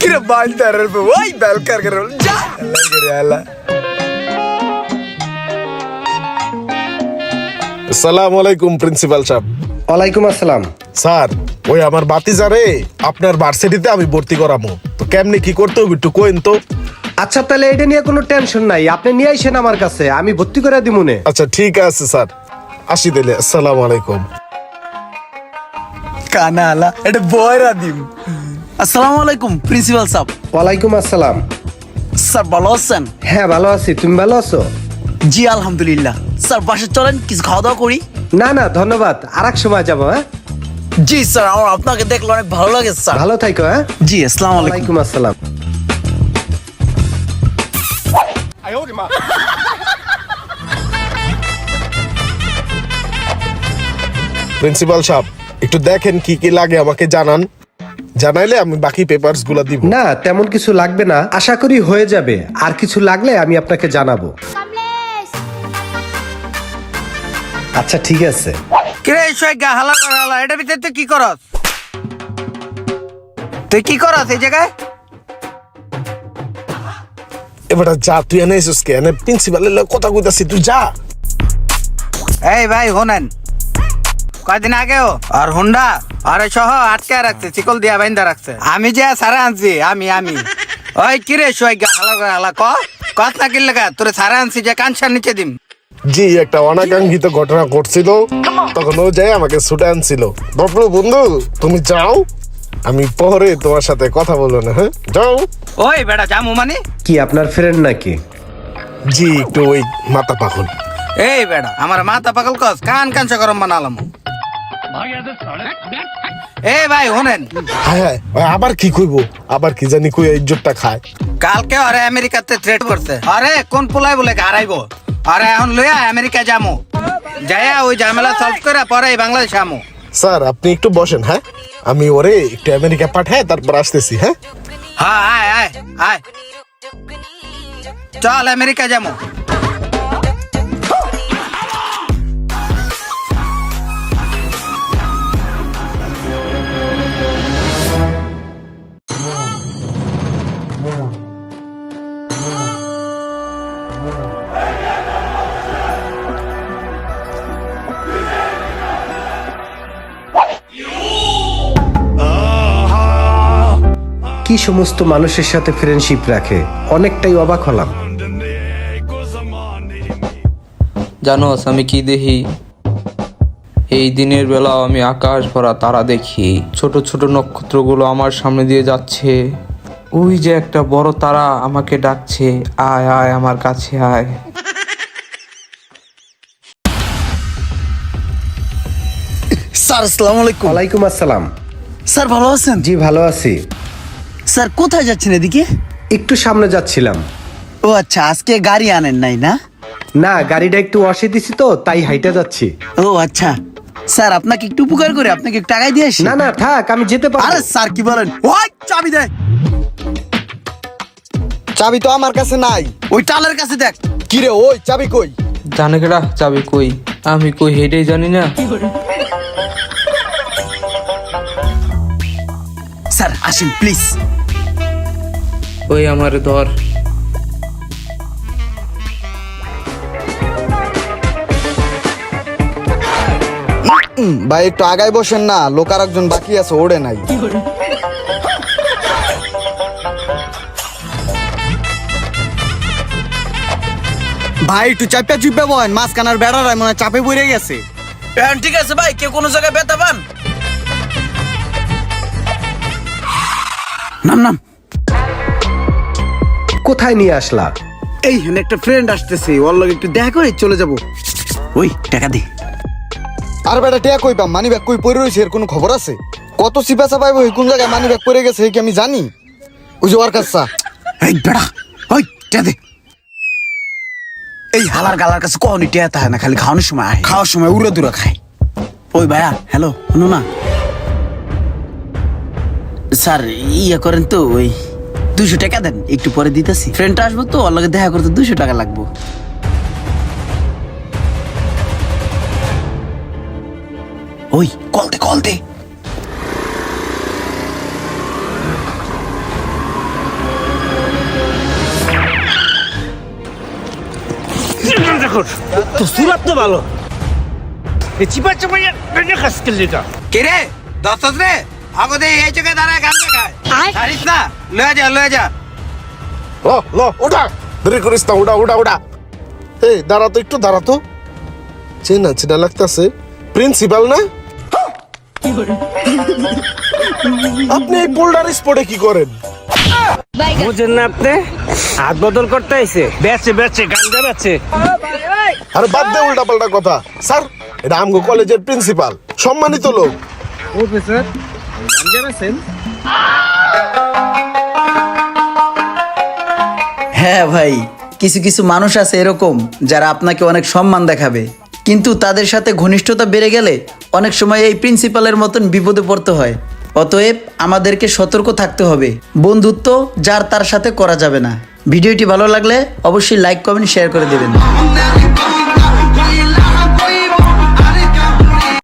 কিরে বান্দারের ওই বেলকার করে যা লাগে আলা। আসসালামু আলাইকুম প্রিন্সিপাল সাহেব। ওয়ালাইকুম আসসালাম। স্যার ওই আমার বাতিজারে আপনার ভার্সিটিতে আমি ভর্তি করামু, তো কেমনে কি করতে হবে একটু কইন তো। আচ্ছা তাহলে এটা নিয়ে কোনো টেনশন নাই, আপনি নিয়ে আইসেন আমার কাছে, আমি ভর্তি করে দিব নে। আচ্ছা ঠিক আছে স্যার, আসি দিলে। আসসালামু আলাইকুম। কানা আলা এটা বয়রা দিম। আসসালামু আলাইকুম প্রিন্সিপাল সাহেব। ওয়ালাইকুম আসসালাম। স্যার ভালো আছেন? হ্যাঁ ভালো আছি, তুমি ভালো আছো? জি আলহামদুলিল্লাহ। স্যার বাসে চলেন কিছু খাওয়া দাওয়া করি। না না ধন্যবাদ, আর এক সময় যাবো। হ্যাঁ জি স্যার, আমার আপনাকে দেখলে অনেক ভালো লাগে স্যার। ভালো থাইকো। হ্যাঁ জি আসসালামু আলাইকুম। ওয়ালাইকুম আসসালাম। প্রিন্সিপাল সাহেব একটু দেখেন কি কি লাগে আমাকে জানান, জানাইলে আমি বাকি পেপারস গুলা দিব। না তেমন কিছু লাগবে না, আশা করি হয়ে যাবে। আর কিছু লাগলে আমি আপনাকে জানাবো। আচ্ছা ঠিক আছে। কিরে শোয়গা হালা কর হালা, এটা ভিতরে তুই কি করস? তুই কি করস এই জায়গায়? এবার যা, তুই এনে এসেছিস কে? এনে প্রিন্সিপালের কথা কইতাছি, তুই যা। এই ভাই হোনেন, কয়দিন আগেও আর হুন্ডা আরে সহ আটকে রাখছে, চিকল দিয়া বাইন্দা রাখছে। আমি যে সারা আনছি, আমি ওই কিরে শোয়গা হালা কর হালা, কত না কিল লাগা তোরে সারা আনছি যে কানসার নিচে দিম। জি একটা অনাকাঙ্ক্ষিত ঘটনা ঘটছিল, তখন ও যাই আমাকে ছুটে আনছিল। বাবলু বন্ধু তুমি যাও, আমি পরে তোমার সাথে কথা বলবো না। হ্যাঁ যাও। ওই বেটা জামু মানে কি আপনার ফ্রেন্ড নাকি? জি একটু ওই মাথা পাগল। এই বেটা আমার মাথা পাগল কস, কান কানসা গরম বানালাম। এই ভাই হোনেন, হ্যাঁ হ্যাঁ ওই আবার কি কইবো, আবার কি জানি কই ইজ্জতটা খায়। কালকে আরে আমেরিকাতে থ্রেট করছে, আরে কোন পোলাই বলে হারাইবো। আরে এখন লইয়া আমেরিকা যামু, যাইয়া ওই ঝামেলা সলভ করে পরে বাংলাদেশ আমু। স্যার আপনি একটু বসেন, হ্যাঁ আমি ওরে একটু আমেরিকা পাঠায় তারপর আসতেছি। হ্যাঁ হ্যাঁ আয় আয় আয়, চল আমেরিকা যামু। কি সমস্ত মানুষের সাথে ফ্রেন্ডশিপ রাখে, অনেকটাই অবাক হলাম। জানোস আমি কি দেখি? এই দিনের বেলাও আমি আকাশ ভরা তারা দেখি, ছোট ছোট নক্ষত্রগুলো আমার সামনে দিয়ে যাচ্ছে। ওই যে একটা বড় তারা আমাকে ডাকছে, আয় আয় আমার কাছে আয়। স্যার আসসালামু আলাইকুম। ওয়ালাইকুম আসসালাম। স্যার ভালো আছেন? জি ভালো আছি। স্যার কোথায় যাচ্ছেন এদিকে? একটু সামনে যাচ্ছিলাম। ও আচ্ছা, আজকে গাড়ি আনেন নাই না? না গাড়িটা একটু অসে দিছি তো তাই হাইটা যাচ্ছি। ও আচ্ছা স্যার, আপনাকে একটু উপকার করে আপনাকে একটু টাকাই দিয়ে আসি। না না থাক, আমি যেতে আরে পারবো। স্যার কি বলেন, ওই চাবি দে। চাবি তো আমার কাছে নাই। ওই টালের কাছে দেখ। কিরে ওই চাবি কই? জানে কেডা চাবি কই? আমি কই হেডেই জানি না। স্যার আসেন প্লিজ। ওই আমারে ধর। ভাই একটু আগায় বসেন না, লোক আর একজন বাকি আছে, ওড়ে নাই। ভাই একটু চাপা চুপে বলেন, মাঝখানার বেড়ার মনে হয় চাপে পড়ে গেছে। হ্যাঁ ঠিক আছে ভাই, কেউ কোনো জায়গায় ব্যথা পান? নাম নাম। কোথায় নিয়ে আসলা? এই হেন একটা ফ্রেন্ড আসতেছে, ওর লগে একটু দেখা করে চলে যাব। ওই টাকা দে। আর বেটা টিয়া কই পাম? মানি ব্যাগ কই পড়ে রয়েছে, এর কোনো খবর আছে? কত সিপাসা পাইবো, কোন জায়গায় মানি ব্যাগ পড়ে গেছে কি আমি জানি? ওই যে ওর কাছে। এই বেড়া, ওই টাকা দে। এই হালার গালার কাছে কখনই টেয়া থাকে না, খালি খাওয়ানোর সময় আয়, খাওয়ার সময় উড়ে দূরে খায়। ওই ভাইয়া হ্যালো, শুনো না স্যার, ইয়ে করেন তো ওই 200 টাকা দেন, একটু পরে দিতেছি। ফ্রেন্ডটা আসবো তো, ওর লগে দেখা করতে 200 টাকা লাগবো। ওই কল দে কল দে। কর তো সুরাত তো ভালো এই চিপা চাপাইয়া খাস কেলিটা কিরে দোস্ত রে আগতে এই চোখে দাঁড়ায় গান দেখায় ছাড়িস না লয়ে যা ল ওঠা দেরি করিস না উড়া উড়া উড়া এই দাঁড়া তো একটু দাঁড়া তো চেনা লাগতাছে প্রিন্সিপাল না আপনি এই বোল্ডার স্পটে কি করেন বুঝেন না আপনি হাত বদল করতে আইছে বেচে গাঞ্জা বেচে আরে বাদ দে উল্টা পাল্টা কথা স্যার এটা আমগো কলেজের প্রিন্সিপাল সম্মানিত লোক প্রফেসর গাঞ্জা বেচেন হ্যাঁ ভাই কিছু কিছু মানুষ আছে এরকম যারা আপনাকে অনেক সম্মান দেখাবে, কিন্তু তাদের সাথে ঘনিষ্ঠতা বেড়ে গেলে অনেক সময় এই প্রিন্সিপালের মতন বিপদে পড়তে হয়। অতএব আমাদেরকে সতর্ক থাকতে হবে। বন্ধুত্ব যার তার সাথে করা যাবে না। ভিডিওটি ভালো লাগলে অবশ্যই লাইক কমেন্ট শেয়ার করে দেবেন।